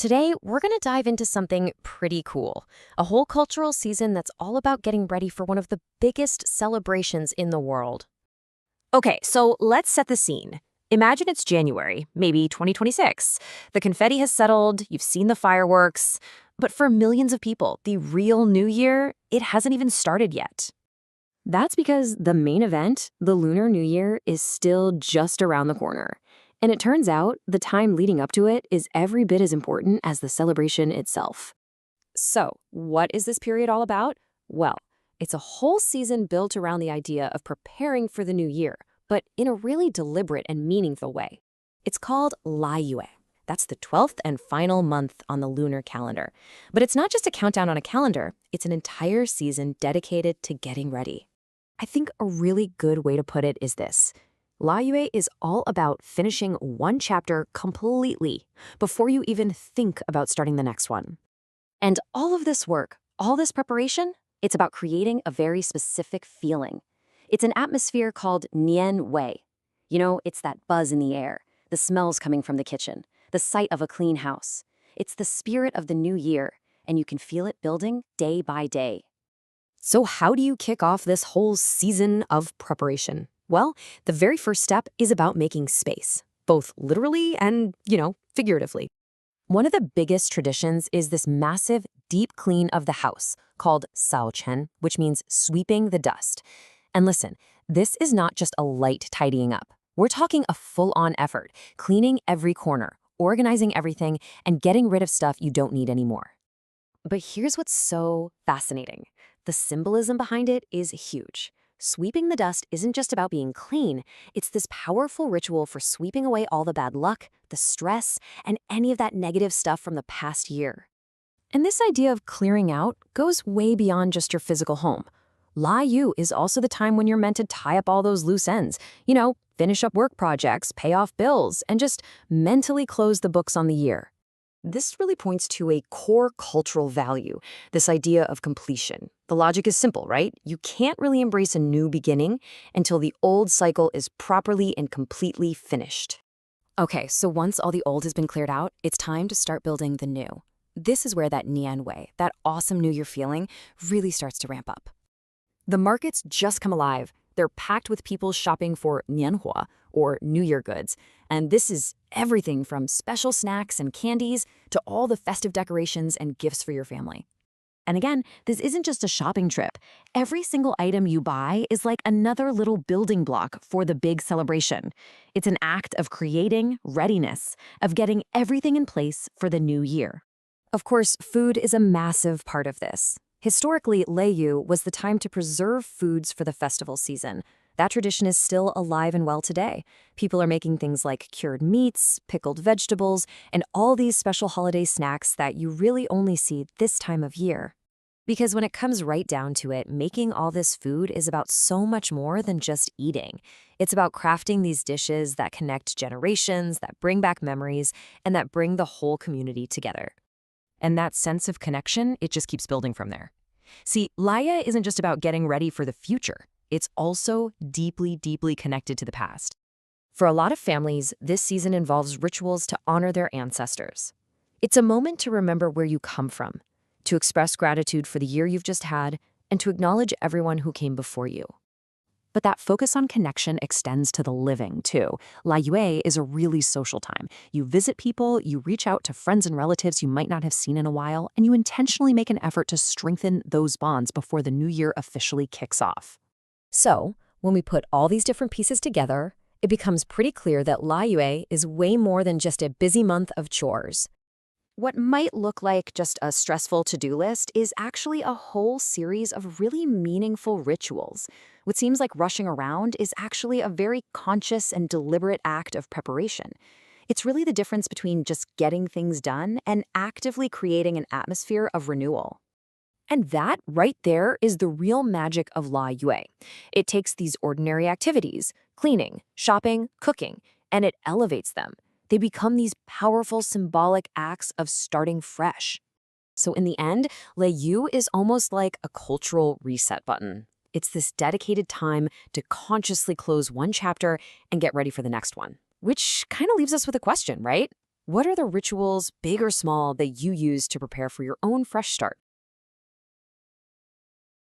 Today, we're going to dive into something pretty cool, a whole cultural season that's all about getting ready for one of the biggest celebrations in the world. Okay, so let's set the scene. Imagine it's January, maybe 2026. The confetti has settled, you've seen the fireworks, but for millions of people, the real New Year, it hasn't even started yet. That's because the main event, the Lunar New Year, is still just around the corner. And it turns out the time leading up to it is every bit as important as the celebration itself. So, what is this period all about? Well, it's a whole season built around the idea of preparing for the new year, but in a really deliberate and meaningful way. It's called Làyuè. That's the 12th and final month on the lunar calendar. But it's not just a countdown on a calendar, it's an entire season dedicated to getting ready. I think a really good way to put it is this. Làyuè is all about finishing one chapter completely before you even think about starting the next one. And all of this work, all this preparation, it's about creating a very specific feeling. It's an atmosphere called Nian. You know, it's that buzz in the air, the smells coming from the kitchen, the sight of a clean house. It's the spirit of the new year, and you can feel it building day by day. So how do you kick off this whole season of preparation? Well, the very first step is about making space, both literally and, figuratively. One of the biggest traditions is this massive, deep clean of the house called saochen, which means sweeping the dust. And listen, this is not just a light tidying up. We're talking a full-on effort, cleaning every corner, organizing everything, and getting rid of stuff you don't need anymore. But here's what's so fascinating. The symbolism behind it is huge. Sweeping the dust isn't just about being clean, it's this powerful ritual for sweeping away all the bad luck, the stress, and any of that negative stuff from the past year. And this idea of clearing out goes way beyond just your physical home. Làyuè is also the time when you're meant to tie up all those loose ends, finish up work projects, pay off bills, and just mentally close the books on the year. This really points to a core cultural value, this idea of completion. The logic is simple, right? You can't really embrace a new beginning until the old cycle is properly and completely finished. Okay, so once all the old has been cleared out, it's time to start building the new. This is where that Nian, that awesome New Year feeling, really starts to ramp up. The markets just come alive. They're packed with people shopping for nianhua, or New Year goods. And this is everything from special snacks and candies to all the festive decorations and gifts for your family. And again, this isn't just a shopping trip. Every single item you buy is like another little building block for the big celebration. It's an act of creating readiness, of getting everything in place for the new year. Of course, food is a massive part of this. Historically, Làyuè was the time to preserve foods for the festival season. That tradition is still alive and well today. People are making things like cured meats, pickled vegetables, and all these special holiday snacks that you really only see this time of year. Because when it comes right down to it, making all this food is about so much more than just eating. It's about crafting these dishes that connect generations, that bring back memories, and that bring the whole community together. And that sense of connection, it just keeps building from there. See, Làyuè isn't just about getting ready for the future. It's also deeply, deeply connected to the past. For a lot of families, this season involves rituals to honor their ancestors. It's a moment to remember where you come from, to express gratitude for the year you've just had, and to acknowledge everyone who came before you. But that focus on connection extends to the living, too. Làyuè is a really social time. You visit people, you reach out to friends and relatives you might not have seen in a while, and you intentionally make an effort to strengthen those bonds before the new year officially kicks off. So, when we put all these different pieces together, it becomes pretty clear that Làyuè is way more than just a busy month of chores. What might look like just a stressful to-do list is actually a whole series of really meaningful rituals. What seems like rushing around is actually a very conscious and deliberate act of preparation. It's really the difference between just getting things done and actively creating an atmosphere of renewal. And that right there is the real magic of Làyuè. It takes these ordinary activities, cleaning, shopping, cooking, and it elevates them. They become these powerful symbolic acts of starting fresh. So in the end, Làyuè is almost like a cultural reset button. It's this dedicated time to consciously close one chapter and get ready for the next one. Which kind of leaves us with a question, right? What are the rituals, big or small, that you use to prepare for your own fresh start?